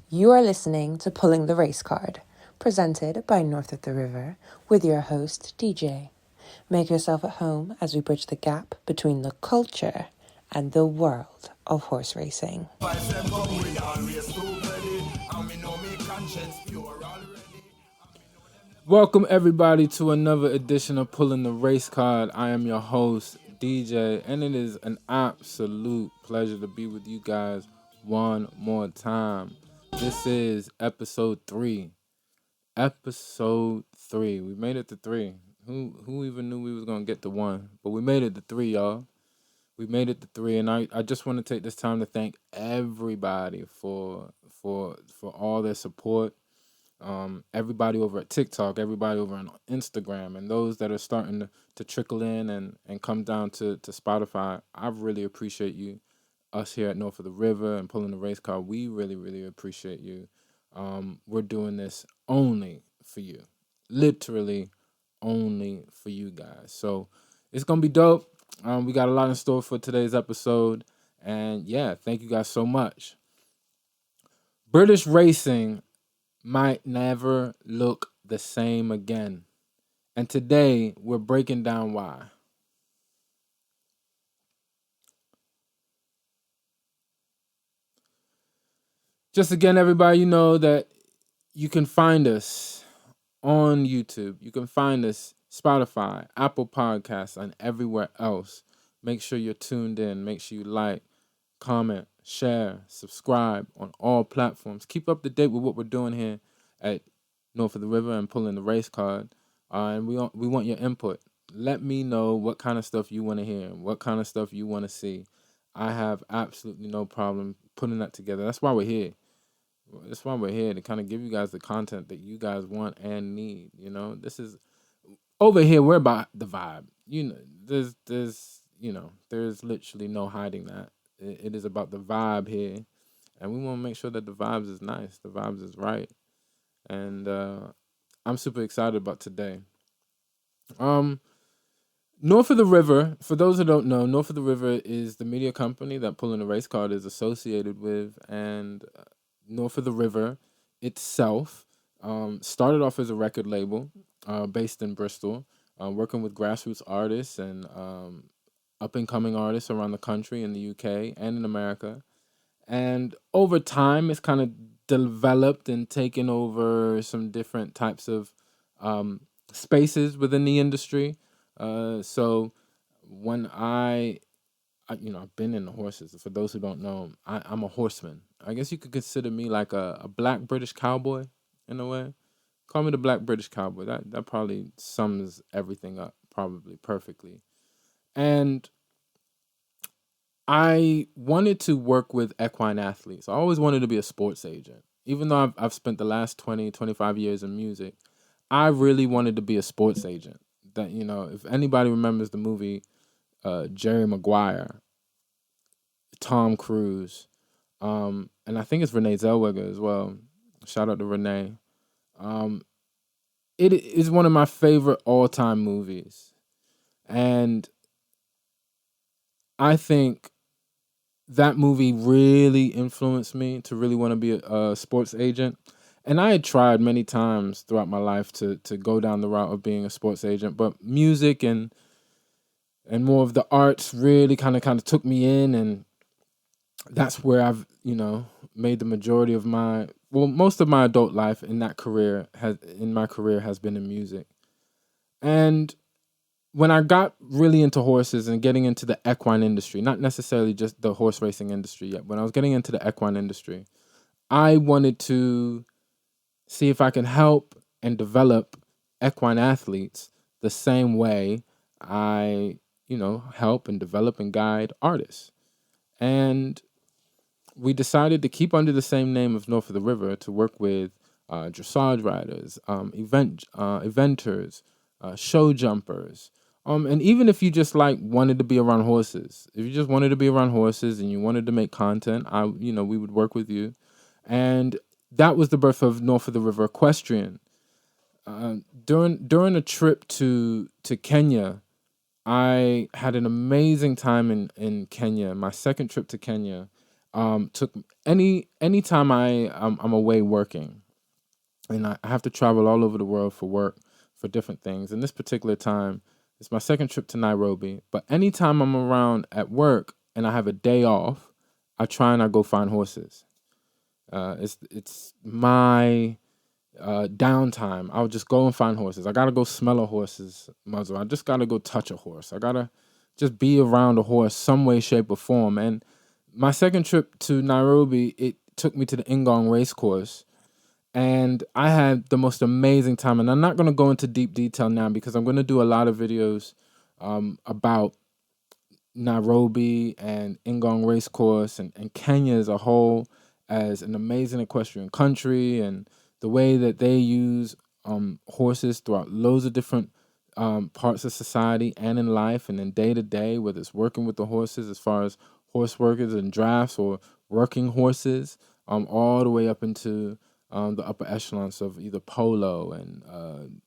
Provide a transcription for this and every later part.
You are listening to Pulling the Race Card, presented by North of the River, with your host, DJ. Make yourself at home as we bridge the gap between the culture and the world of horse racing. Welcome everybody to another edition of Pulling the Race Card. I am your host, DJ, and it is an absolute pleasure to be with you guys one more time. This is episode 3. Episode 3. We made it to 3. Who even knew we was gonna get to 1? But we made it to 3, y'all. We made it to 3, and I just want to take this time to thank everybody for all their support. Everybody over at TikTok, everybody over on Instagram, and those that are starting to trickle in and come down to Spotify. I really appreciate you. Us here at North of the River and Pulling the Race Card, we really appreciate you. We're doing this only for you. Literally only for you guys. So it's going to be dope. We got a lot in store for today's episode. And yeah, thank you guys so much. British racing might never look the same again. And today we're breaking down why. Just again, everybody, you know that you can find us on YouTube. You can find us Spotify, Apple Podcasts, and everywhere else. Make sure you're tuned in. Make sure you like, comment, share, subscribe on all platforms. Keep up to date with what we're doing here at North of the River and Pulling the Race Card. And we want your input. Let me know what kind of stuff you want to hear, what kind of stuff you want to see. I have absolutely no problem putting that together. That's why we're here. That's why we're here, to kind of give you guys the content that you guys want and need. You know, this is over here. We're about the vibe. You know, there's literally no hiding that. It is about the vibe here, and we want to make sure that the vibes is nice, the vibes is right, and I'm super excited about today. North of the River, for those who don't know, North of the River is the media company that Pulling the Race Card is associated with, and North of the River itself started off as a record label based in Bristol, working with grassroots artists and up-and-coming artists around the country, in the UK and in America. And over time, it's kind of developed and taken over some different types of spaces within the industry. So when I've been in the horses. For those who don't know, I'm a horseman. I guess you could consider me like a black British cowboy in a way. Call me the black British cowboy. That probably sums everything up probably perfectly. And I wanted to work with equine athletes. I always wanted to be a sports agent. Even though I've spent the last 20, 25 years in music, I really wanted to be a sports agent. That, you know, if anybody remembers the movie Jerry Maguire, Tom Cruise, and I think it's Renee Zellweger as well. Shout out to Renee. It is one of my favorite all-time movies. And I think that movie really influenced me to really want to be a sports agent. And I had tried many times throughout my life to go down the route of being a sports agent, but music and more of the arts really kind of took me in, and that's where I've, made the majority of most of my adult life in my career has been in music. And when I got really into horses and getting into the equine industry, not necessarily just the horse racing industry yet, when I was getting into the equine industry, I wanted to see if I can help and develop equine athletes the same way I, help and develop and guide artists. And we decided to keep under the same name of North of the River to work with dressage riders, eventers, show jumpers. And even if you just wanted to be around horses, if you just wanted to be around horses and you wanted to make content, we would work with you. And that was the birth of North of the River Equestrian. During a trip to Kenya, I had an amazing time in Kenya. My second trip to Kenya, took any time I'm away working, and I have to travel all over the world for work for different things. And this particular time, it's my second trip to Nairobi. But anytime I'm around at work and I have a day off, I try and I go find horses. It's my downtime. I'll just go and find horses. I gotta go smell a horse's muzzle. I just gotta go touch a horse. I gotta just be around a horse some way, shape, or form. And my second trip to Nairobi, it took me to the Ingong Racecourse, and I had the most amazing time. And I'm not gonna go into deep detail now because I'm gonna do a lot of videos about Nairobi and Ingong Racecourse and Kenya as a whole as an amazing equestrian country, and the way that they use horses throughout loads of different parts of society and in life and in day to day, whether it's working with the horses as far as horse workers and drafts or working horses, all the way up into the upper echelons of either polo and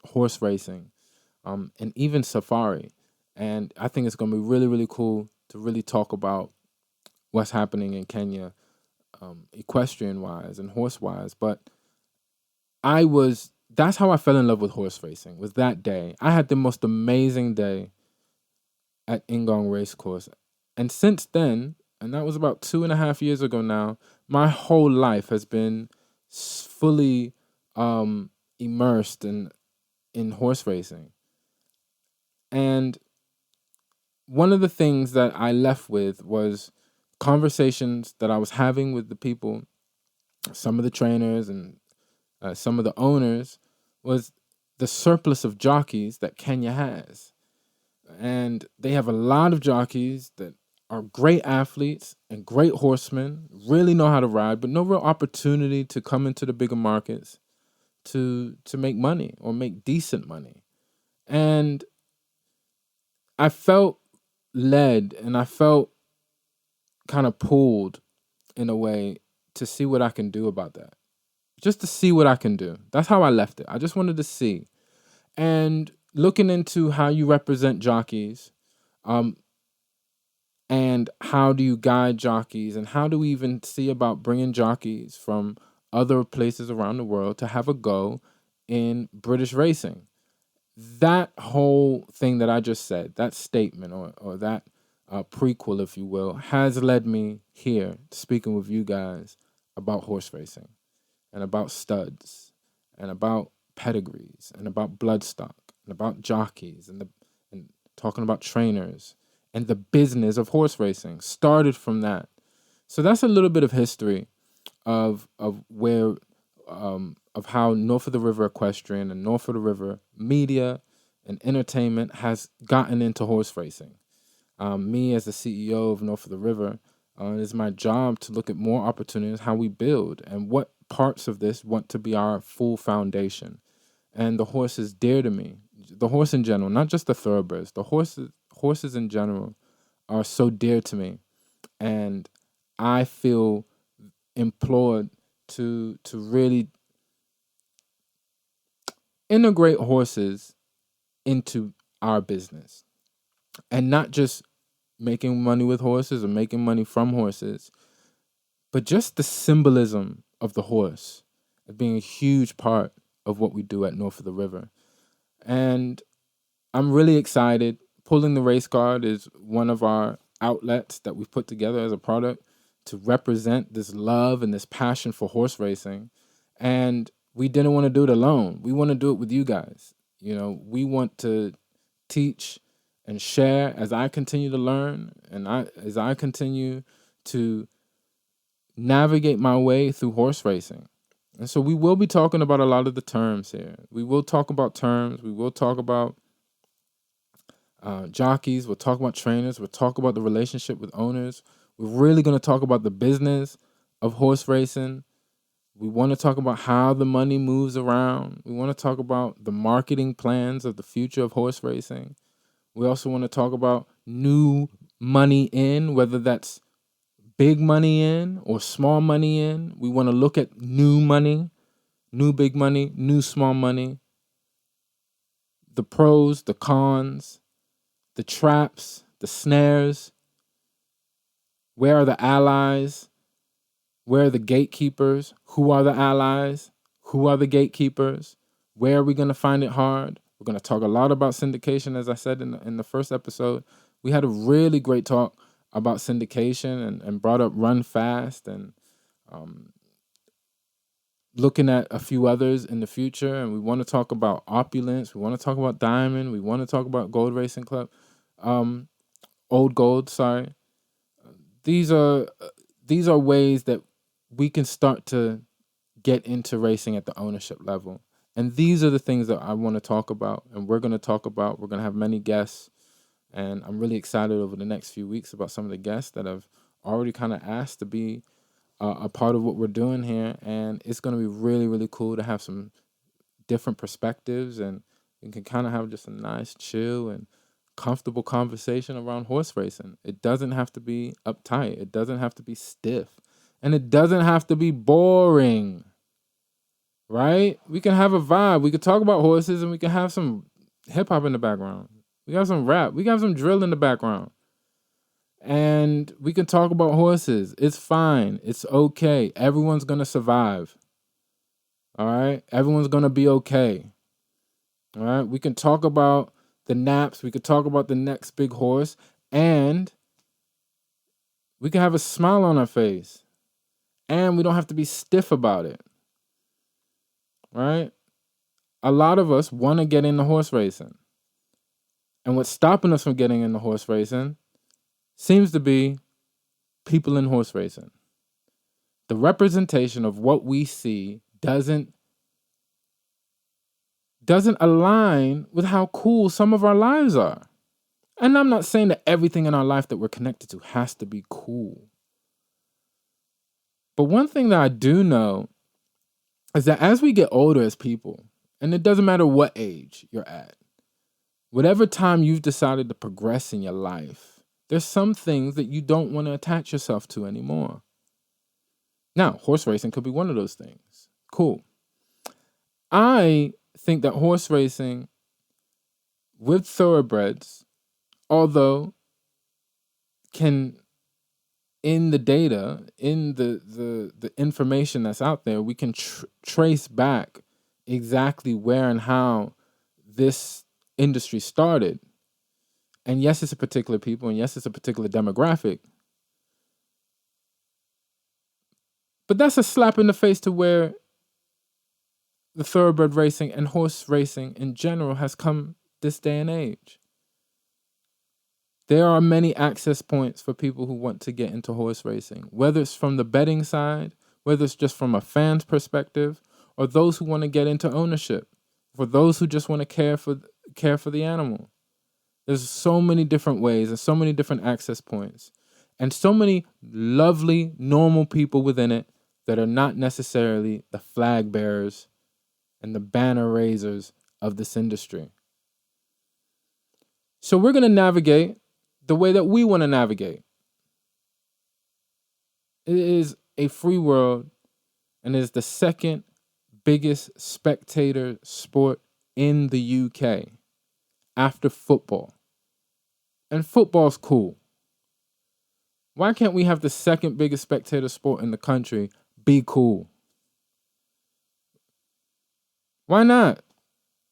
horse racing, and even safari. And I think it's going to be really, really cool to really talk about what's happening in Kenya, equestrian wise and horse wise. But that's how I fell in love with horse racing, was that day. I had the most amazing day at Ingong Racecourse. And since then, and that was about 2.5 years ago now, my whole life has been fully immersed in horse racing. And one of the things that I left with was conversations that I was having with the people, some of the trainers and some of the owners, was the surplus of jockeys that Kenya has. And they have a lot of jockeys that are great athletes and great horsemen, really know how to ride, but no real opportunity to come into the bigger markets to make money or make decent money. And I felt led and I felt kind of pulled in a way to see what I can do about that. Just to see what I can do. That's how I left it. I just wanted to see. And looking into how you represent jockeys, and how do you guide jockeys, and how do we even see about bringing jockeys from other places around the world to have a go in British racing. That whole thing that I just said, that statement or that prequel, if you will, has led me here speaking with you guys about horse racing and about studs and about pedigrees and about bloodstock and about jockeys and talking about trainers and the business of horse racing started from that. So that's a little bit of history of where of how North of the River Equestrian and North of the River media and entertainment has gotten into horse racing. Me as the CEO of North of the River, it is my job to look at more opportunities, how we build, and what parts of this want to be our full foundation. And the horse is dear to me. The horse in general, not just the thoroughbreds. The horses in general are so dear to me, and I feel implored to really integrate horses into our business, and not just making money with horses or making money from horses, but just the symbolism of the horse as being a huge part of what we do at North of the River. And I'm really excited. Pulling the Racecard is one of our outlets that we've put together as a product to represent this love and this passion for horse racing. And we didn't want to do it alone. We want to do it with you guys. You know, we want to teach and share as I continue to learn and as I continue to navigate my way through horse racing. And so we will be talking about a lot of the terms here. We will talk about terms. We will talk about jockeys. We'll talk about trainers. We'll talk about the relationship with owners. We're really going to talk about the business of horse racing. We want to talk about how the money moves around. We want to talk about the marketing plans of the future of horse racing. We also want to talk about new money in, whether that's big money in or small money in. We want to look at new money, new big money, new small money, the pros, the cons, the traps, the snares, Where are the allies? Where are the gatekeepers? Who are the allies? Who are the gatekeepers? Where are we going to find it hard? We're going to talk a lot about syndication, as I said in the first episode. We had a really great talk about syndication and brought up Run Fast and looking at a few others in the future. And we want to talk about Opulence. We want to talk about Diamond. We want to talk about Gold Racing Club. Old Gold, sorry. These are ways that we can start to get into racing at the ownership level. And these are the things that I want to talk about, and we're going to talk about. We're going to have many guests, and I'm really excited over the next few weeks about some of the guests that I've already kind of asked to be a part of what we're doing here. And it's going to be really, really cool to have some different perspectives, and we can kind of have just a nice, chill, and comfortable conversation around horse racing. It doesn't have to be uptight. It doesn't have to be stiff. And it doesn't have to be boring. Right? We can have a vibe. We could talk about horses and we can have some hip hop in the background. We got some rap. We got some drill in the background. And we can talk about horses. It's fine. It's okay. Everyone's going to survive. All right? Everyone's going to be okay. All right? We can talk about the naps. We could talk about the next big horse. And we can have a smile on our face. And we don't have to be stiff about it. Right? A lot of us want to get into horse racing. And what's stopping us from getting into horse racing seems to be people in horse racing. The representation of what we see doesn't align with how cool some of our lives are. And I'm not saying that everything in our life that we're connected to has to be cool. But one thing that I do know is that as we get older as people, and it doesn't matter what age you're at, whatever time you've decided to progress in your life, there's some things that you don't want to attach yourself to anymore. Now, horse racing could be one of those things. Cool. I think that horse racing with thoroughbreds, although can, in the data, in the information that's out there, we can trace back exactly where and how this industry started. And yes, it's a particular people, and yes, it's a particular demographic. But that's a slap in the face to where the thoroughbred racing and horse racing in general has come this day and age. There are many access points for people who want to get into horse racing, whether it's from the betting side, whether it's just from a fan's perspective, or those who want to get into ownership, for those who just want to care for the animal. There's so many different ways and so many different access points, and so many lovely, normal people within it that are not necessarily the flag bearers and the banner raisers of this industry. So we're going to navigate the way that we want to navigate. It is a free world, and it is the second biggest spectator sport in the UK after football. And football's cool. Why can't we have the second biggest spectator sport in the country be cool? Why not?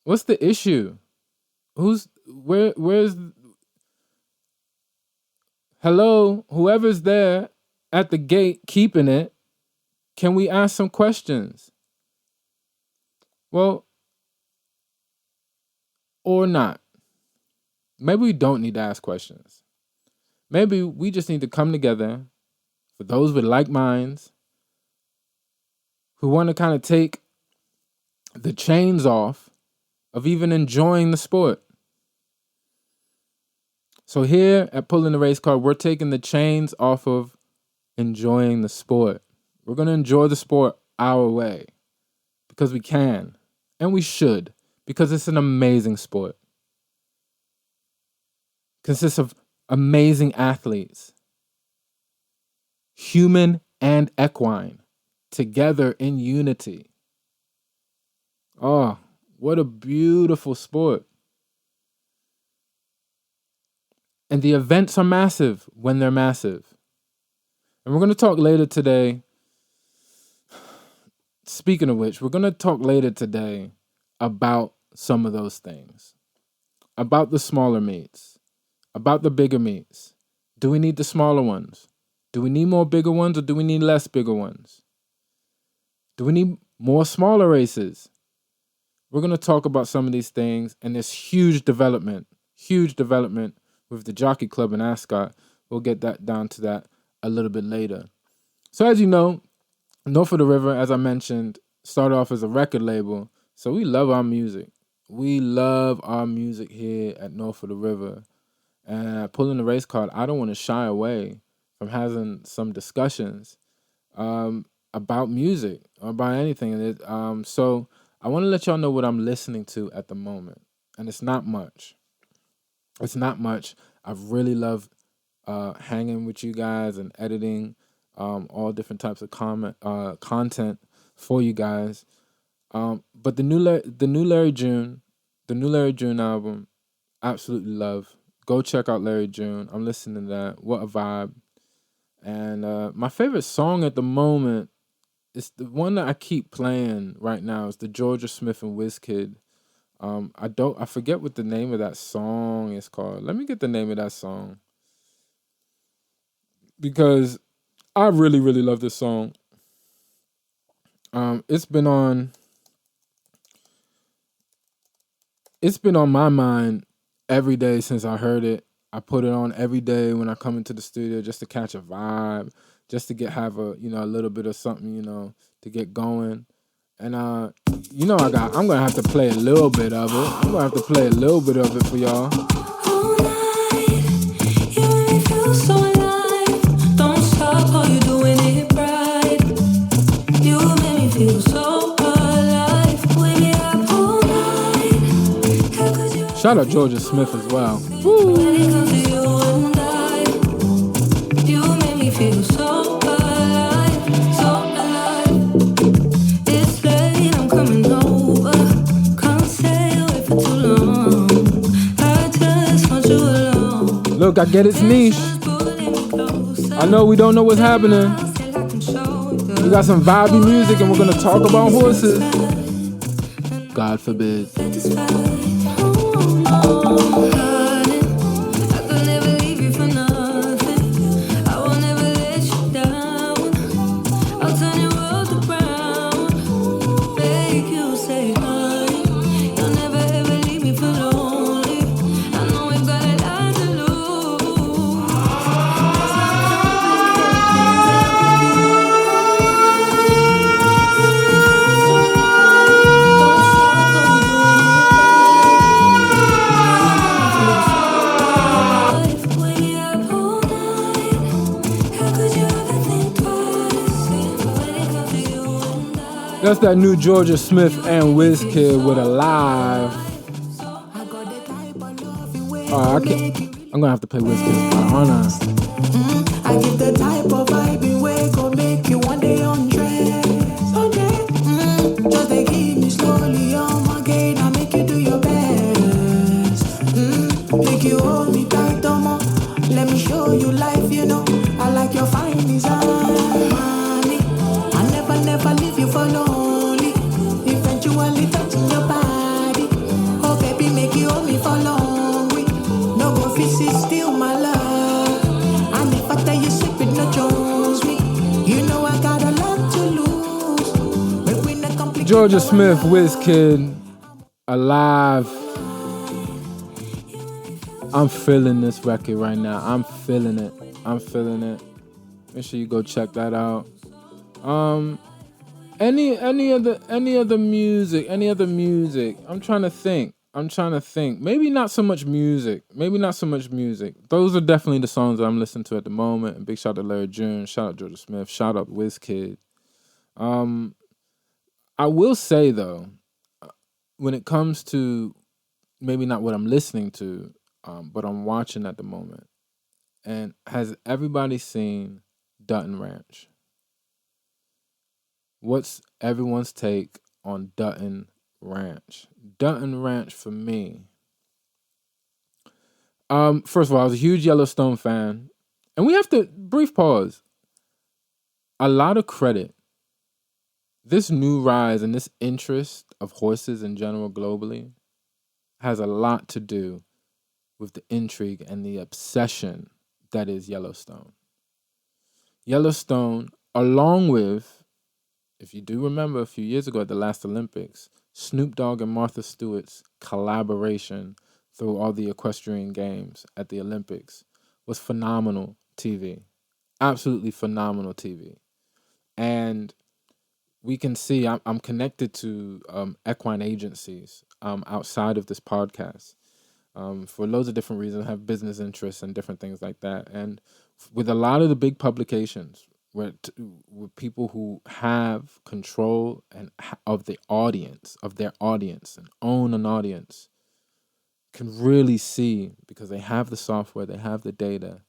What's the issue? Where's hello, whoever's there at the gate keeping it, can we ask some questions? Well, or not. Maybe we don't need to ask questions. Maybe we just need to come together, for those with like minds, who want to kind of take the chains off of even enjoying the sport. So here at Pulling the Race Card, we're taking the chains off of enjoying the sport. We're going to enjoy the sport our way because we can, and we should, because it's an amazing sport. Consists of amazing athletes, human and equine, together in unity. Oh, what a beautiful sport. And the events are massive when they're massive. And we're going to talk later today. Speaking of which, we're going to talk later today about some of those things. About the smaller meets. About the bigger meets. Do we need the smaller ones? Do we need more bigger ones or do we need less bigger ones? Do we need more smaller races? We're going to talk about some of these things and this huge development with the Jockey Club and Ascot. We'll get that down to that a little bit later. So as you know, North of the River, as I mentioned, started off as a record label. So we love our music. We love our music here at North of the River. And at Pulling the Race Card, I don't want to shy away from having some discussions about music or about anything. So I want to let y'all know what I'm listening to at the moment. And it's not much. I really love hanging with you guys and editing all different types of content for you guys. But the new Larry June album, absolutely love. Go check out Larry June. I'm listening to that. What a vibe. And my favorite song at the moment is the one that I keep playing right now. It's the Georgia Smith and Wizkid. I forget what the name of that song is called. Let me get the name of that song, because I really, really love this song. It's been on my mind every day since I heard it. I put it on every day when I come into the studio just to catch a vibe, just to have a little bit of something, to get going. And I'm gonna have to play a little bit of it. I'm gonna have to play a little bit of it for y'all. All night, you make me feel so alive. Don't stop, all you doing it right. You make me feel so alive. We be up all night. How could you? Shout out Georgia Smith as well. When it comes to you and I, you make me feel so alive, so alive. It's late, I'm coming over. Can't stay away for too long. I just want you alone. Look, I get it's niche. I know we don't know what's happening. We got some vibey music and we're gonna talk about horses. God forbid. That's that new Georgia Smith and Wizkid with Alive. I'm gonna have to play Wizkid. I give the type of vibe in way go make you one day undress. Just they keep me slowly on my gate. I make you do your best. Make you hold me tight, Tomo. Let me show you life, I like your fine design. Mommy, I never leave you for lonely. Eventually touching your body. Oh baby, make you hold me for long. No go fit still my love. And if I tell you secret, no chose me. I got a lot to lose. But we not complete. Georgia Smith, Wizkid, Alive. I'm feeling this record right now. I'm feeling it. Make sure you go check that out. Any other music? I'm trying to think. Maybe not so much music. Those are definitely the songs that I'm listening to at the moment. And big shout out to Larry June. Shout out Georgia Smith. Shout out Wizkid. I will say though, when it comes to maybe not what I'm listening to, but I'm watching at the moment. And has everybody seen Dutton Ranch? What's everyone's take on Dutton Ranch? Dutton Ranch for me. First of all, I was a huge Yellowstone fan. And we have to, brief pause. a lot of credit. This new rise and this interest of horses in general globally has a lot to do with the intrigue and the obsession that is Yellowstone. Yellowstone, along with, if you do remember a few years ago at the last Olympics, Snoop Dogg and Martha Stewart's collaboration through all the equestrian games at the Olympics was phenomenal TV. Absolutely phenomenal TV. And we can see I'm connected to equine agencies outside of this podcast for loads of different reasons. I have business interests and different things like that. And with a lot of the big publications, with people who have control and of their audience, and own an audience, can really see, because they have the software, they have the data,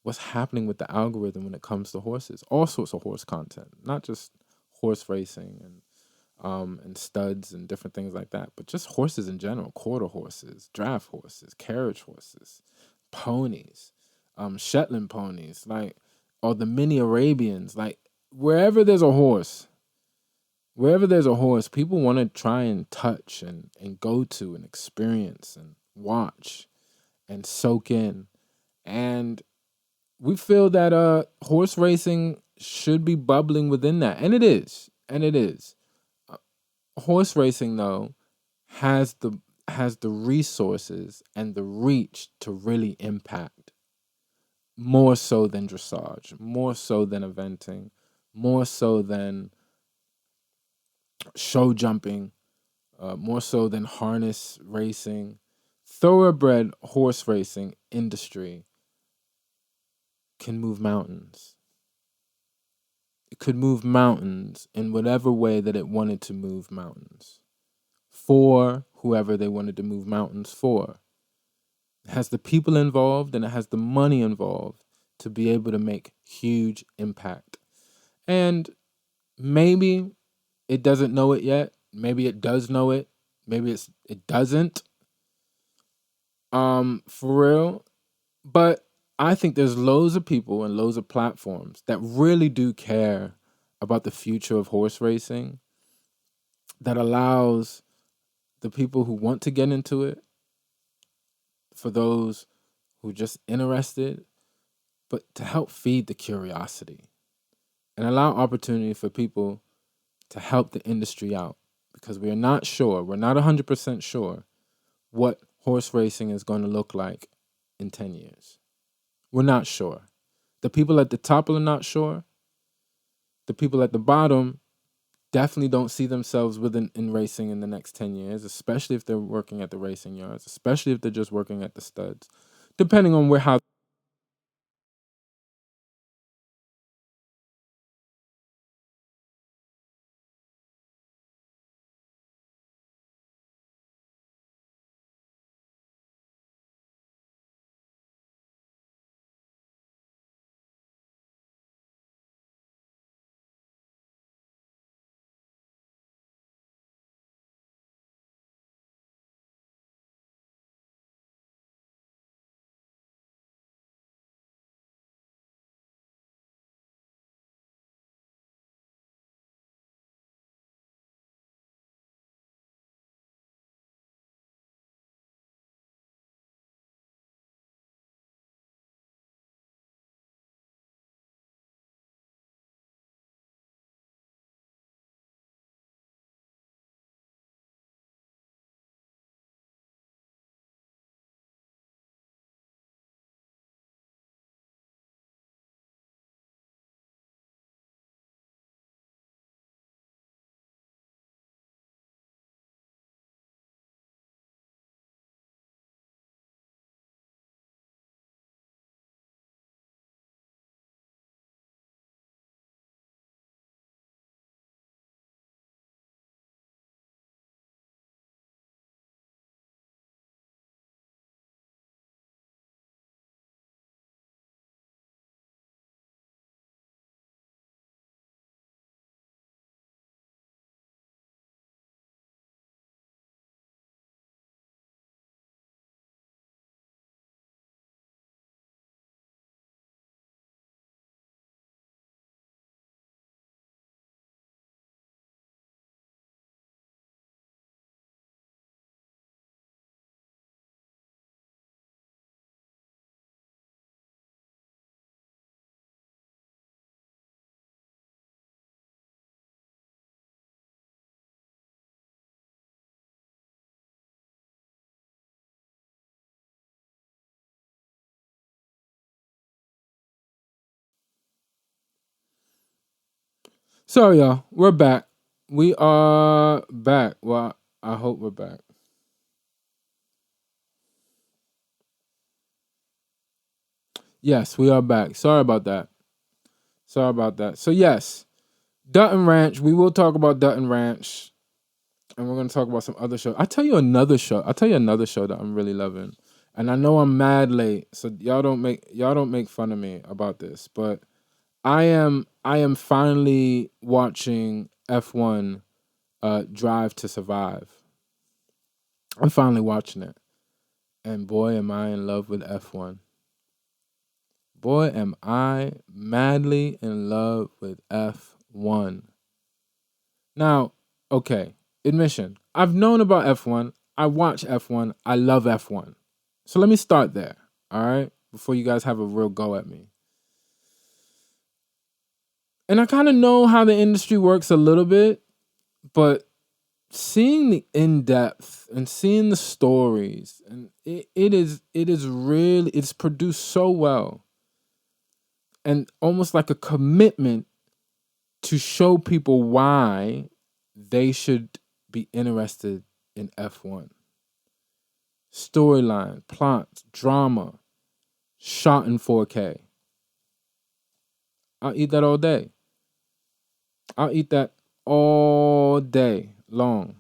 what's happening with the algorithm when it comes to horses. All sorts of horse content, not just horse racing and studs and different things like that, but just horses in general, quarter horses, draft horses, carriage horses, ponies, Shetland ponies, like, or the mini Arabians. Like, wherever there's a horse, people want to try and touch and go to and experience and watch and soak in. And we feel that horse racing should be bubbling within that. And it is. Horse racing, though, has the resources and the reach to really impact, more so than dressage, more so than eventing, more so than show jumping, more so than harness racing. Thoroughbred horse racing industry can move mountains. It could move mountains in whatever way that it wanted to move mountains, for whoever they wanted to move mountains for. It has the people involved and it has the money involved to be able to make huge impact. And maybe it doesn't know it yet. Maybe it does know it. Maybe it doesn't. For real. But I think there's loads of people and loads of platforms that really do care about the future of horse racing, that allows the people who want to get into it, for those who are just interested, but to help feed the curiosity and allow opportunity for people to help the industry out, because we're not 100% sure what horse racing is going to look like in 10 years. We're not sure. The people at the top are not sure. The people at the bottom definitely don't see themselves in racing in the next 10 years, especially if they're working at the racing yards, especially if they're just working at the studs, depending on how So, y'all, we're back. We are back. Well, I hope we're back. Yes, we are back. Sorry about that. So, yes, Dutton Ranch. We will talk about Dutton Ranch, and we're going to talk about some other shows. I'll tell you another show that I'm really loving. And I know I'm mad late, so y'all don't make fun of me about this, but I am finally watching F1 Drive to Survive. I'm finally watching it. And boy, am I in love with F1. Boy, am I madly in love with F1. Now, okay, admission. I've known about F1. I watch F1. I love F1. So let me start there, all right? Before you guys have a real go at me. And I kind of know how the industry works a little bit, but seeing the in-depth and seeing the stories, and it is really, it's produced so well. And almost like a commitment to show people why they should be interested in F1. Storyline, plot, drama, shot in 4K. I'll eat that all day. I'll eat that all day long.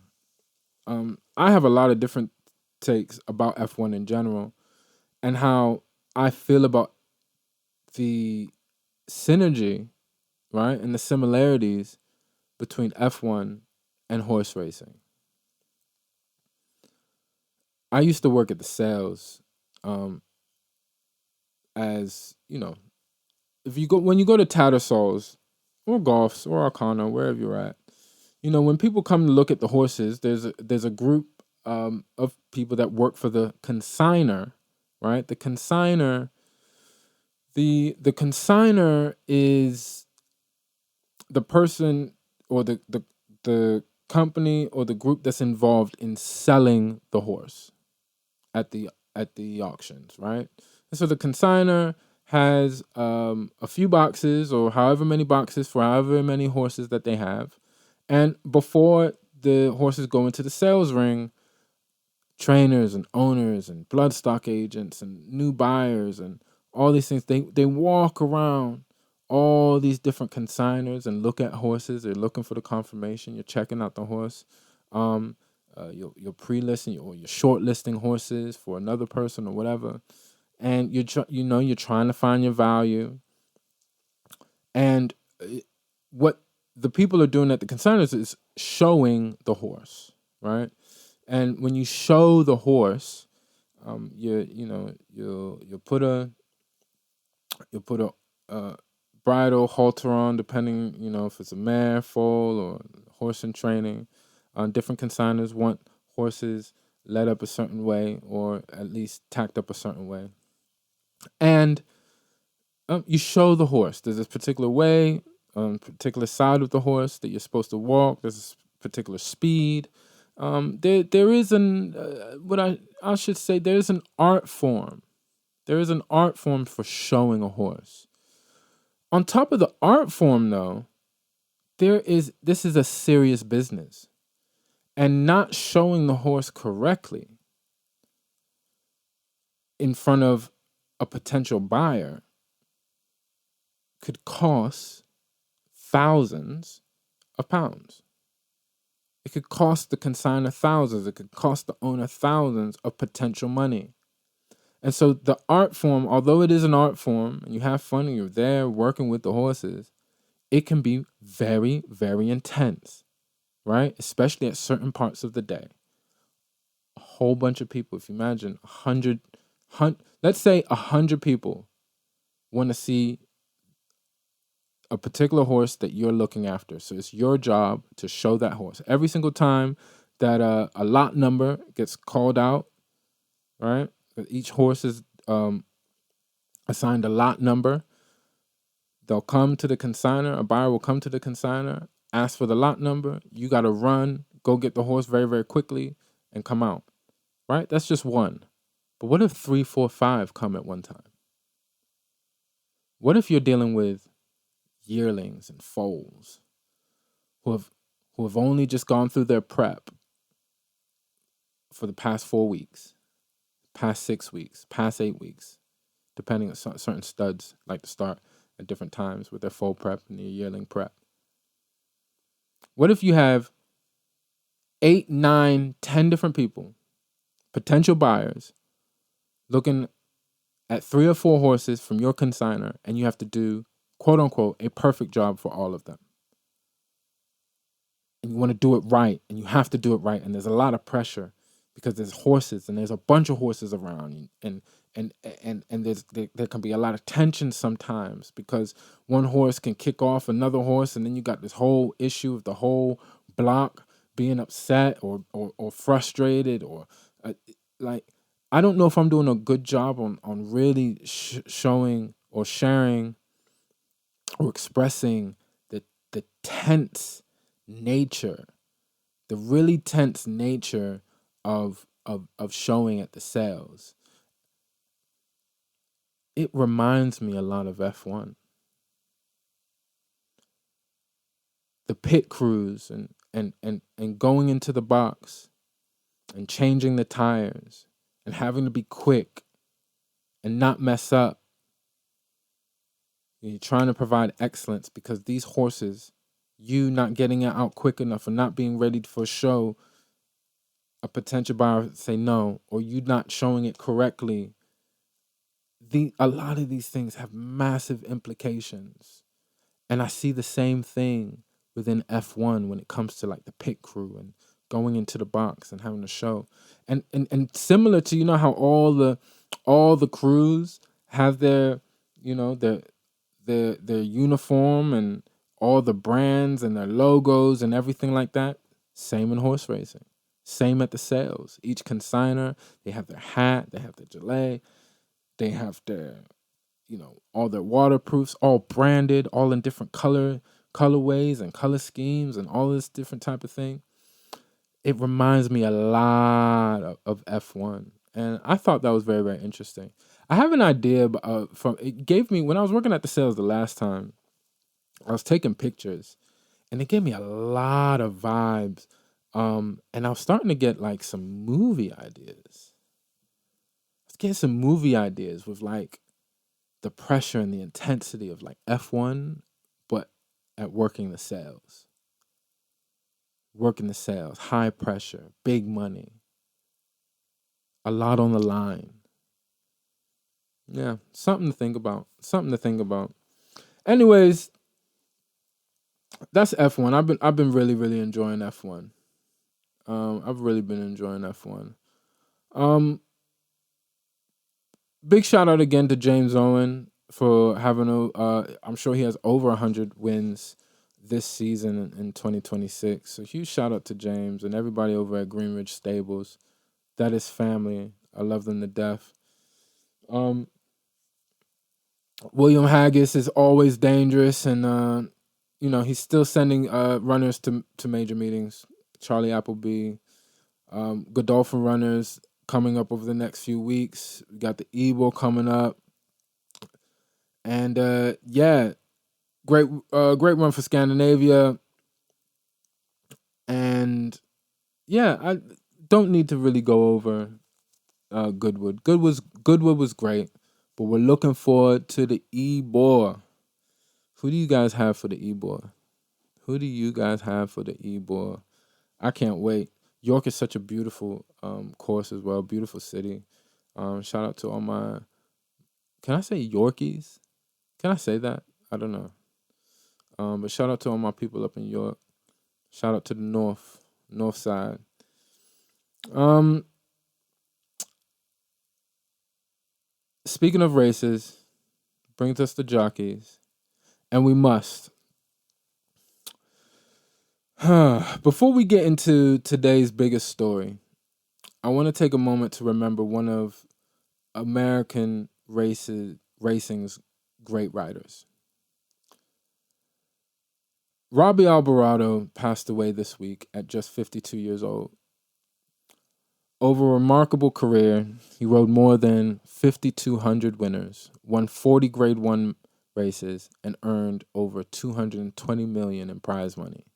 I have a lot of different takes about F1 in general and how I feel about the synergy, right, and the similarities between F1 and horse racing. I used to work at the sales, as you know, when you go to Tattersalls or Golfs or Arcana, wherever you're at, when people come to look at the horses, there's a group of people that work for the consigner, right? The consigner is the person or the company or the group that's involved in selling the horse at the auctions, right? And so the consigner has a few boxes or however many boxes for however many horses that they have. And before the horses go into the sales ring, trainers and owners and bloodstock agents and new buyers and all these things, they walk around all these different consigners and look at horses. They're looking for the confirmation. You're checking out the horse. You're pre-listing or you're short-listing horses for another person or whatever. And you're trying to find your value. And what the people are doing at the consigners is showing the horse, right? And when you show the horse, you'll put a bridle halter on, depending, if it's a mare, foal, or horse in training. Different consigners want horses led up a certain way or at least tacked up a certain way. And you show the horse. There's this particular way, particular side of the horse that you're supposed to walk. There's this particular speed. There is I should say there's an art form. There is an art form for showing a horse. On top of the art form, though, this is a serious business. And not showing the horse correctly in front of a potential buyer could cost thousands of pounds. It could cost the consignor thousands. It could cost the owner thousands of potential money. And so the art form, although it is an art form, and you have fun and you're there working with the horses, it can be very, very intense, right? Especially at certain parts of the day. A whole bunch of people, if you imagine, let's say 100 people want to see a particular horse that you're looking after. So it's your job to show that horse. Every single time that a lot number gets called out, right? Each horse is assigned a lot number. They'll come to the consigner. A buyer will come to the consigner, ask for the lot number. You got to run, go get the horse very, very quickly and come out, right? That's just one. But what if 3, 4, 5 come at one time? What if you're dealing with yearlings and foals? who have only just gone through their prep for the past 4 weeks, past 6 weeks, past 8 weeks, depending on certain studs like to start at different times with their full prep and their yearling prep. What if you have 8, 9, 10 different people, potential buyers, looking at 3 or 4 horses from your consignor, and you have to do, quote unquote, a perfect job for all of them? And you want to do it right, and you have to do it right, and there's a lot of pressure because there's horses, and there's a bunch of horses around, and there can be a lot of tension sometimes because one horse can kick off another horse, and then you got this whole issue of the whole block being upset or frustrated or like, I don't know if I'm doing a good job on really showing or sharing or expressing the tense nature, the really tense nature of showing at the sales. It reminds me a lot of F1. The pit crews and going into the box and changing the tires and having to be quick and not mess up. You're trying to provide excellence because these horses, you not getting it out quick enough or not being ready for a show, a potential buyer say no, or you not showing it correctly. A lot of these things have massive implications. And I see the same thing within F1 when it comes to like the pit crew and going into the box and having a show. And similar to, you know, how all the crews have their, you know, their uniform and all the brands and their logos and everything like that. Same in horse racing. Same at the sales. Each consignor, they have their hat, they have their gilet, they have their, you know, all their waterproofs, all branded, all in different colorways and color schemes and all this different type of thing. It reminds me a lot of F1. And I thought that was very, very interesting. I have an idea it gave me, when I was working at the sales the last time, I was taking pictures and it gave me a lot of vibes. And I was starting to get like some movie ideas. I was getting some movie ideas with like the pressure and the intensity of like F1, but at working the sales. Working the sales, high pressure, big money, a lot on the line. Yeah, something to think about. Anyways, that's F1. I've been really, really enjoying F1. I've really been enjoying F1. Big shout out again to James Owen for having I'm sure he has over 100 wins this season in 2026. So huge shout out to James and everybody over at Greenridge Stables. That is family. I love them to death. William Haggis is always dangerous, and you know, he's still sending runners to major meetings. Charlie Appleby, Godolphin runners coming up over the next few weeks. We got the Ebor coming up, and great run for Scandinavia. And yeah, I don't need to really go over Goodwood. Goodwood was great, but we're looking forward to the Ebor. Who do you guys have for the Ebor? I can't wait. York is such a beautiful course as well, beautiful city. Shout out to all my, can I say Yorkies? Can I say that? I don't know. But shout out to all my people up in York. Shout out to the north side. Speaking of races, brings us to jockeys, and we must. Before we get into today's biggest story, I want to take a moment to remember one of American racing's great riders. Robbie Alvarado passed away this week at just 52 years old. Over a remarkable career, he rode more than 5,200 winners, won 40 Grade 1 races, and earned over $220 million in prize money.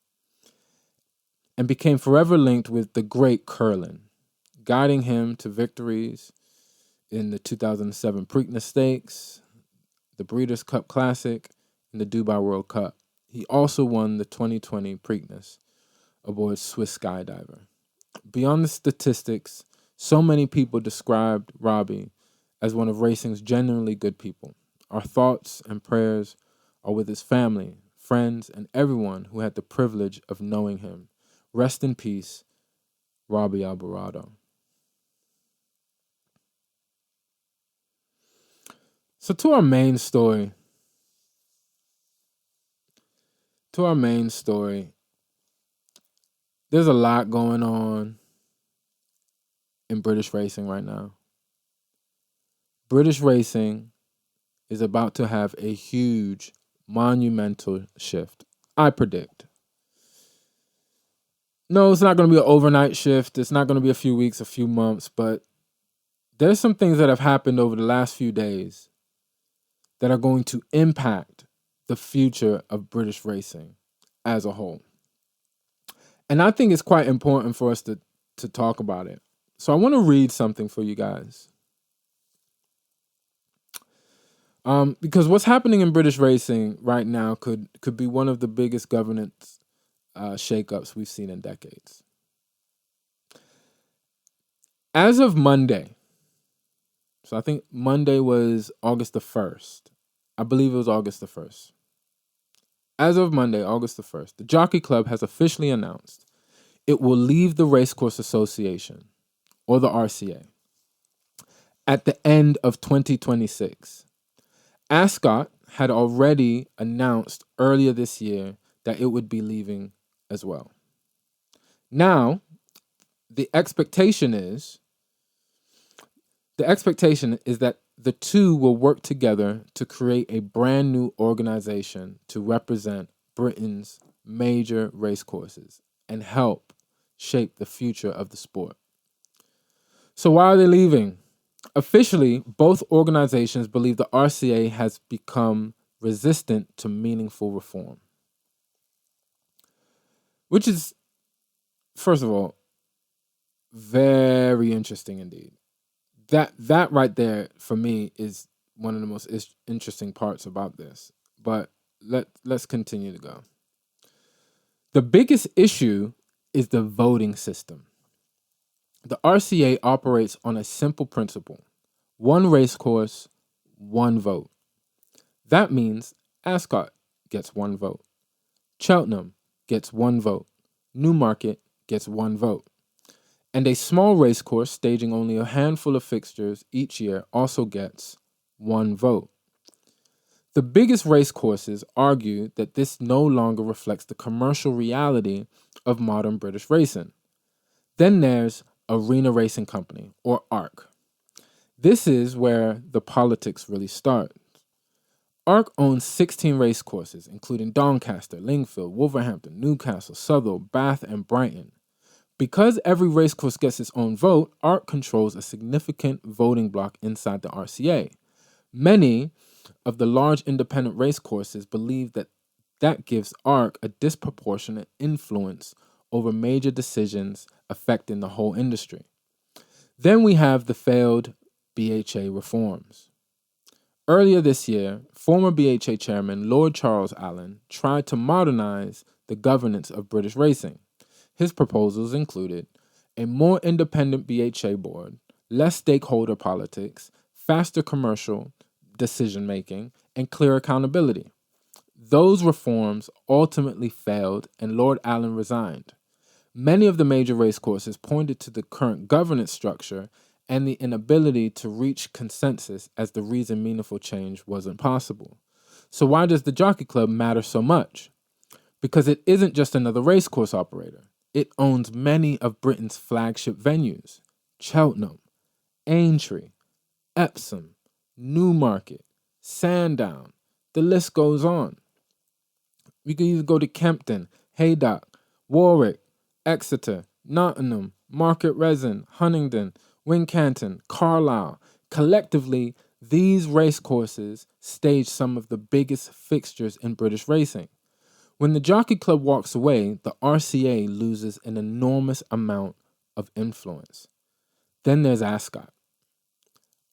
and became forever linked with the great Curlin, guiding him to victories in the 2007 Preakness Stakes, the Breeders' Cup Classic, and the Dubai World Cup. He also won the 2020 Preakness aboard Swiss Skydiver. Beyond the statistics, so many people described Robbie as one of racing's genuinely good people. Our thoughts and prayers are with his family, friends, and everyone who had the privilege of knowing him. Rest in peace, Robbie Alvarado. So to our main story. There's a lot going on in British racing right now. British racing is about to have a huge, monumental shift, I predict. No, it's not going to be an overnight shift. It's not going to be a few weeks, a few months, but there's some things that have happened over the last few days that are going to impact the future of British racing as a whole. And I think it's quite important for us to talk about it. So I want to read something for you guys. Because what's happening in British racing right now could be one of the biggest governance shakeups we've seen in decades. As of Monday, so I think Monday was August the 1st. I believe it was August the 1st. As of Monday, August the 1st, the Jockey Club has officially announced it will leave the Racecourse Association, or the RCA, at the end of 2026. Ascot had already announced earlier this year that it would be leaving as well. Now, the expectation is that the two will work together to create a brand new organization to represent Britain's major racecourses and help shape the future of the sport. So why are they leaving? Officially, both organizations believe the RCA has become resistant to meaningful reform. Which is, first of all, very interesting indeed. That right there, for me, is one of the most interesting parts about this. But let's continue to go. The biggest issue is the voting system. The RCA operates on a simple principle. One racecourse, one vote. That means Ascot gets one vote. Cheltenham gets one vote. Newmarket gets one vote. And a small racecourse staging only a handful of fixtures each year also gets one vote. The biggest racecourses argue that this no longer reflects the commercial reality of modern British racing. Then there's Arena Racing Company, or ARC. This is where the politics really start. ARC owns 16 racecourses, including Doncaster, Lingfield, Wolverhampton, Newcastle, Southwell, Bath, and Brighton. Because every racecourse gets its own vote, ARC controls a significant voting block inside the RCA. Many of the large independent racecourses believe that gives ARC a disproportionate influence over major decisions affecting the whole industry. Then we have the failed BHA reforms. Earlier this year, former BHA chairman Lord Charles Allen tried to modernize the governance of British racing. His proposals included a more independent BHA board, less stakeholder politics, faster commercial decision-making, and clear accountability. Those reforms ultimately failed, and Lord Allen resigned. Many of the major racecourses pointed to the current governance structure and the inability to reach consensus as the reason meaningful change wasn't possible. So why does the Jockey Club matter so much? Because it isn't just another racecourse operator. It owns many of Britain's flagship venues: Cheltenham, Aintree, Epsom, Newmarket, Sandown. The list goes on. We could either go to Kempton, Haydock, Warwick, Exeter, Nottingham, Market Resin, Huntingdon, Wincanton, Carlisle. Collectively, these racecourses stage some of the biggest fixtures in British racing. When the Jockey Club walks away, the RCA loses an enormous amount of influence. Then there's Ascot,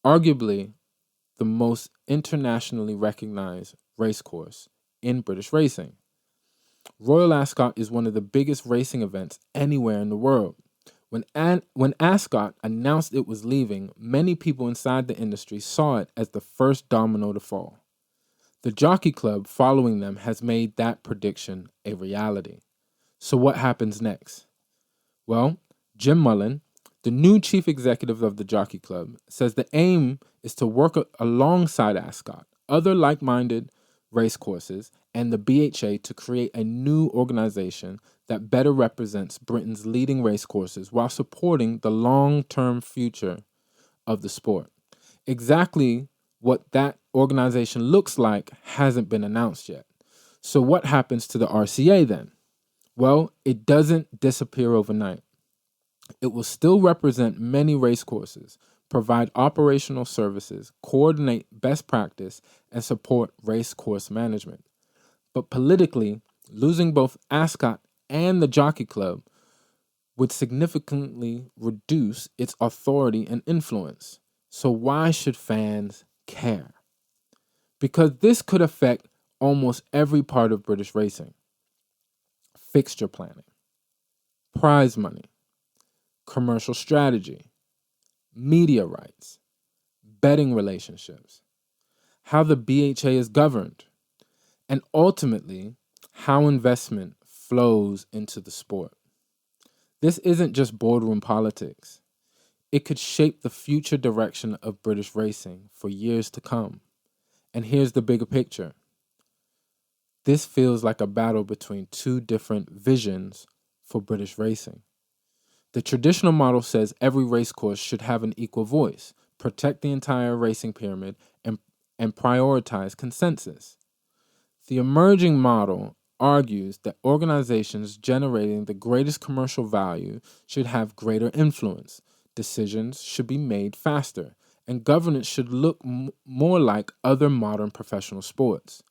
arguably the most internationally recognized racecourse in British racing. Royal Ascot is one of the biggest racing events anywhere in the world. When Ascot announced it was leaving, many people inside the industry saw it as the first domino to fall. The Jockey Club, following them, has made that prediction a reality. So what happens next? Well, Jim Mullen, the new chief executive of the Jockey Club, says the aim is to work alongside Ascot, other like-minded racecourses, and the BHA to create a new organization that better represents Britain's leading racecourses while supporting the long-term future of the sport. Exactly what that organization looks like hasn't been announced yet. So what happens to the RCA then? Well, it doesn't disappear overnight. It will still represent many racecourses, provide operational services, coordinate best practice, and support racecourse management. But politically, losing both Ascot and the Jockey Club would significantly reduce its authority and influence. So why should fans care? Because this could affect almost every part of British racing. Fixture planning, prize money, commercial strategy, media rights, betting relationships, how the BHA is governed, and ultimately, how investment flows into the sport. This isn't just boardroom politics. It could shape the future direction of British racing for years to come. And here's the bigger picture. This feels like a battle between two different visions for British racing. The traditional model says every racecourse should have an equal voice, protect the entire racing pyramid, and prioritize consensus. The emerging model argues that organizations generating the greatest commercial value should have greater influence, decisions should be made faster, and governance should look more like other modern professional sports.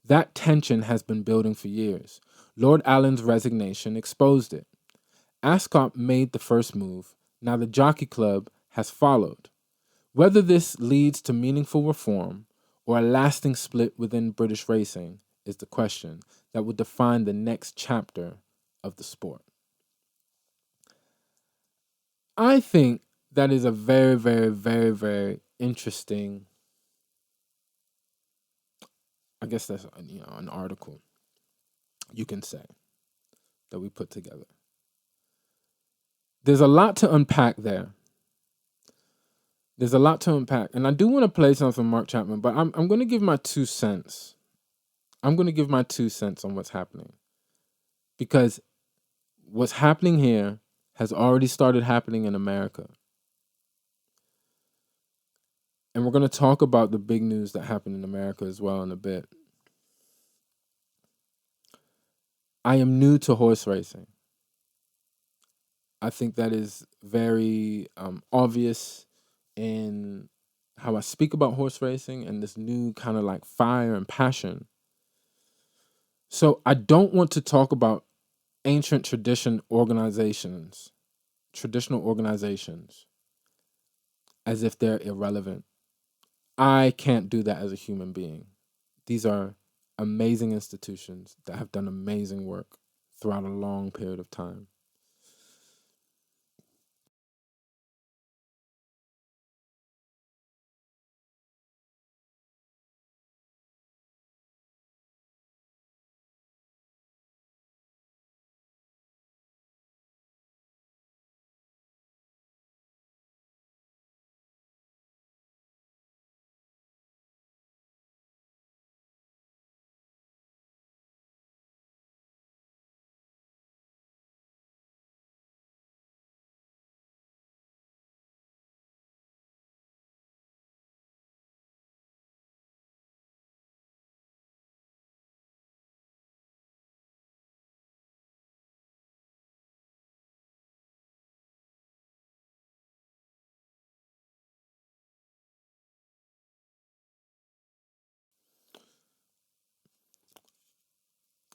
That tension has been building for years. Lord Allen's resignation exposed it. Ascot made the first move. Now the Jockey Club has followed. Whether this leads to meaningful reform or a lasting split within British racing is the question that will define the next chapter of the sport. I think that is a very, very, very, very interesting, I guess that's an article you can say that we put together. There's a lot to unpack there. There's a lot to unpack. And I do want to play something from Mark Chapman, but I'm going to give my 2 cents. I'm going to give my 2 cents on what's happening. Because what's happening here has already started happening in America. And we're going to talk about the big news that happened in America as well in a bit. I am new to horse racing. I think that is very obvious in how I speak about horse racing and this new kind of like fire and passion. So I don't want to talk about ancient traditional organizations, as if they're irrelevant. I can't do that as a human being. These are amazing institutions that have done amazing work throughout a long period of time.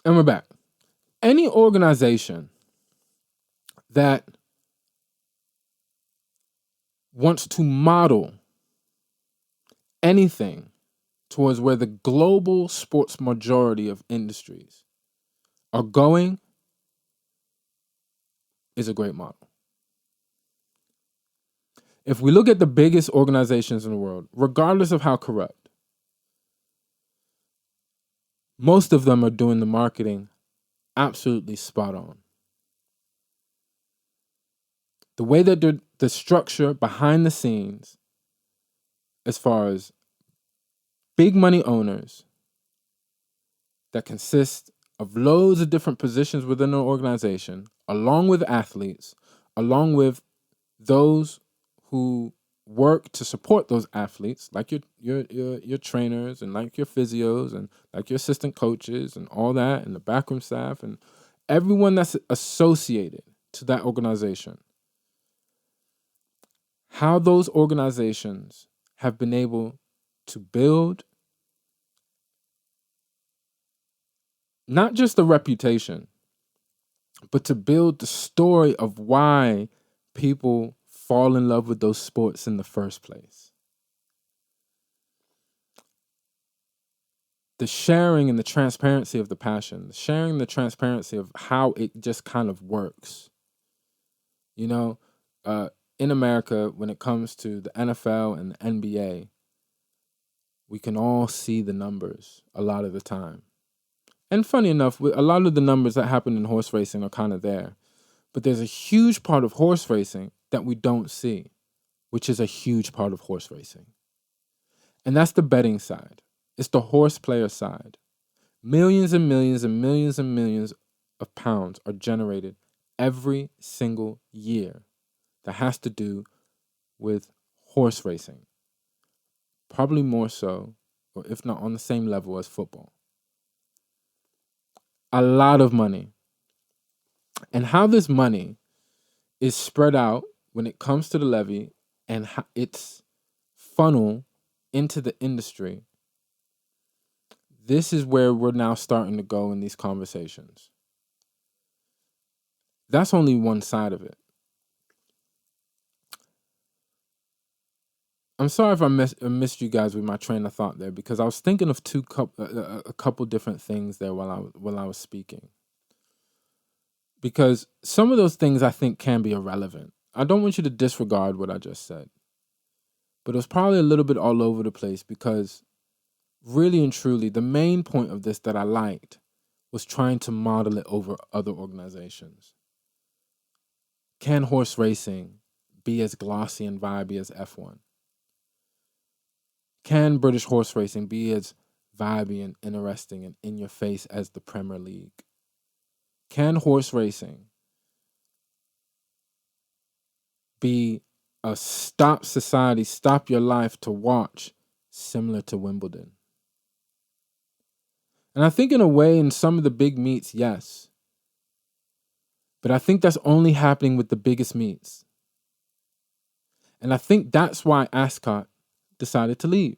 And we're back. Any organization that wants to model anything towards where the global sports majority of industries are going is a great model. If we look at the biggest organizations in the world, regardless of how corrupt, most of them are doing the marketing absolutely spot on. The way that the structure behind the scenes, as far as big money owners that consist of loads of different positions within an organization, along with athletes, along with those who work to support those athletes, like your trainers and like your physios and like your assistant coaches and all that, and the backroom staff and everyone that's associated to that organization. How those organizations have been able to build not just the reputation, but to build the story of why people fall in love with those sports in the first place. The sharing and the transparency of the passion, the sharing and the transparency of how it just kind of works. You know, in America, when it comes to the NFL and the NBA, we can all see the numbers a lot of the time. And funny enough, a lot of the numbers that happen in horse racing are kind of there. But there's a huge part of horse racing that we don't see, which is a huge part of horse racing. And that's the betting side. It's the horse player side. Millions and millions and millions and millions of pounds are generated every single year that has to do with horse racing. Probably more so, or if not on the same level as football. A lot of money. And how this money is spread out when it comes to the levy and how its funnel into the industry, this is where we're now starting to go in these conversations. That's only one side of it. I'm sorry if I missed you guys with my train of thought there, because I was thinking of a couple different things there while I was speaking. Because some of those things I think can be irrelevant. I don't want you to disregard what I just said. But it was probably a little bit all over the place, because really and truly, the main point of this that I liked was trying to model it over other organizations. Can horse racing be as glossy and vibey as F1? Can British horse racing be as vibey and interesting and in your face as the Premier League? Can horse racing be a stop society, stop your life to watch, similar to Wimbledon? And I think in a way, in some of the big meets, yes. But I think that's only happening with the biggest meets. And I think that's why Ascot decided to leave.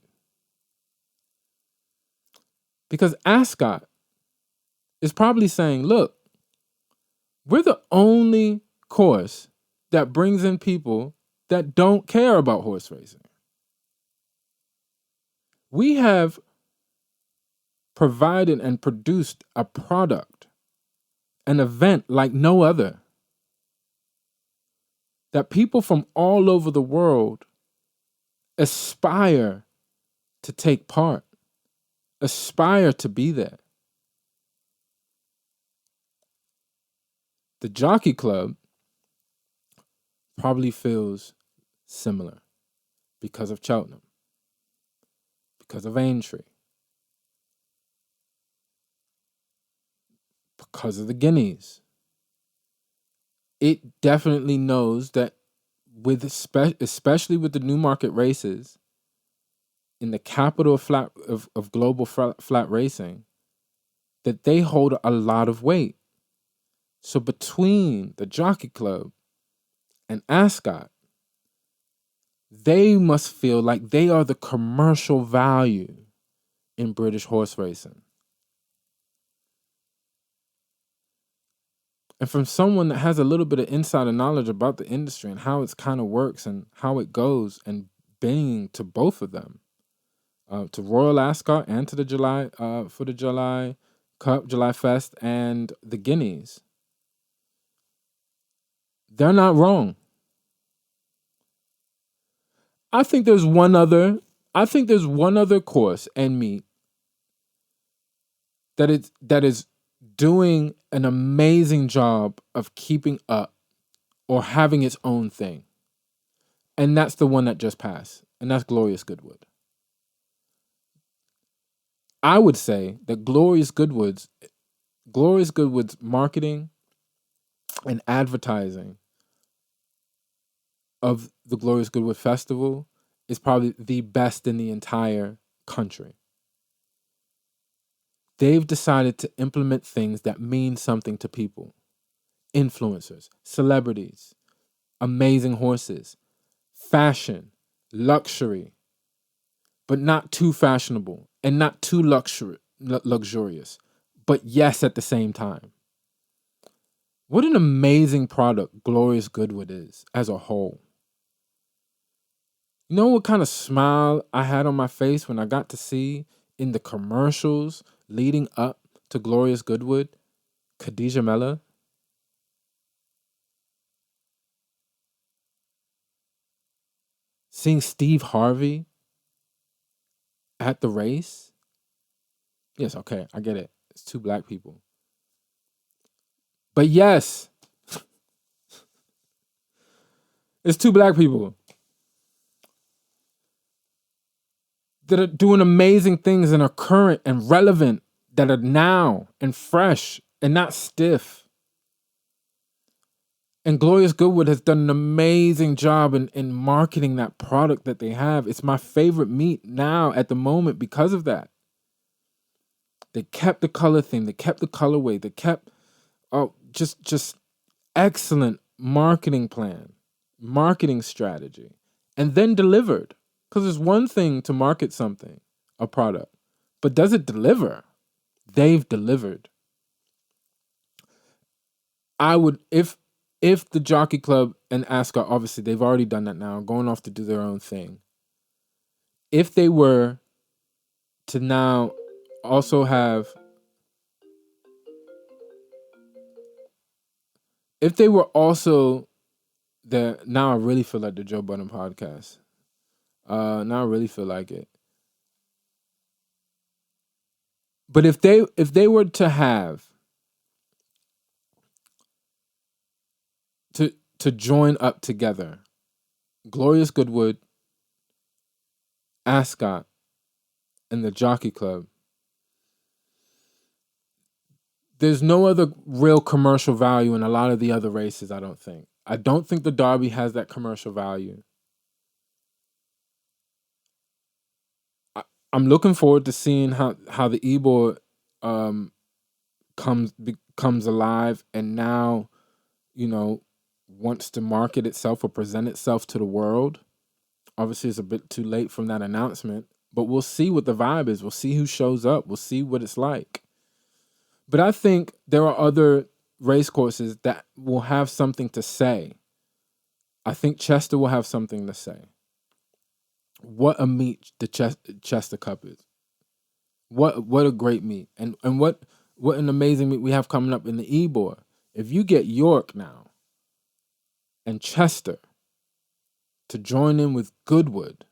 Because Ascot is probably saying, look, we're the only course that brings in people that don't care about horse racing. We have provided and produced a product, an event like no other, that people from all over the world aspire to take part, aspire to be there. The Jockey Club probably feels similar because of Cheltenham, because of Aintree, because of the Guineas. It definitely knows that especially with the Newmarket races, in the capital of global flat racing, that they hold a lot of weight. So between the Jockey Club and Ascot, they must feel like they are the commercial value in British horse racing. And from someone that has a little bit of insider knowledge about the industry and how it kind of works and how it goes, and being to both of them, to Royal Ascot and to the July for the July Cup, July Fest, and the Guineas. They're not wrong. I think there's one other course and meet that is doing an amazing job of keeping up or having its own thing. And that's the one that just passed. And that's Glorious Goodwood. I would say that Glorious Goodwood's marketing and advertising of the Glorious Goodwood Festival is probably the best in the entire country. They've decided to implement things that mean something to people. Influencers, celebrities, amazing horses, fashion, luxury, but not too fashionable and not too luxurious, but yes at the same time. What an amazing product Glorious Goodwood is as a whole. You know what kind of smile I had on my face when I got to see in the commercials leading up to Glorious Goodwood, Khadija Mella? Seeing Steve Harvey at the race? Yes, okay, I get it. It's two black people. But yes, it's two black people that are doing amazing things and are current and relevant, that are now and fresh and not stiff. And Glorious Goodwood has done an amazing job in marketing that product that they have. It's my favorite meat now at the moment because of that. They kept the color theme. They kept the colorway. They kept just excellent marketing plan, marketing strategy, and then delivered. Because it's one thing to market something, a product, but does it deliver? They've delivered. I would, if the Jockey Club and Ascot, obviously they've already done that now, going off to do their own thing. If they were to now also have, if they were also the, now I really feel like the Joe Budden podcast. Now I really feel like it. But if they were to have to join up together, Glorious Goodwood, Ascot, and the Jockey Club, there's no other real commercial value in a lot of the other races, I don't think. I don't think the Derby has that commercial value. I'm looking forward to seeing how the Ebor comes alive and now, wants to market itself or present itself to the world. Obviously, it's a bit too late from that announcement, but we'll see what the vibe is. We'll see who shows up. We'll see what it's like. But I think there are other race courses that will have something to say. I think Chester will have something to say. What a meet the Chester Cup is. What a great meet. And what an amazing meet we have coming up in the Ebor. If you get York now and Chester to join in with Goodwood,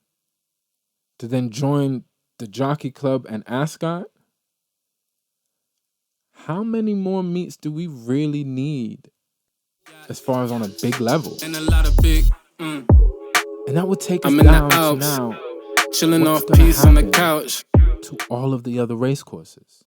to then join the Jockey Club and Ascot, how many more meets do we really need as far as on a big level? And a lot of big, And that would take us down to now chilling what's off gonna peace on the happen couch. to all of the other race courses.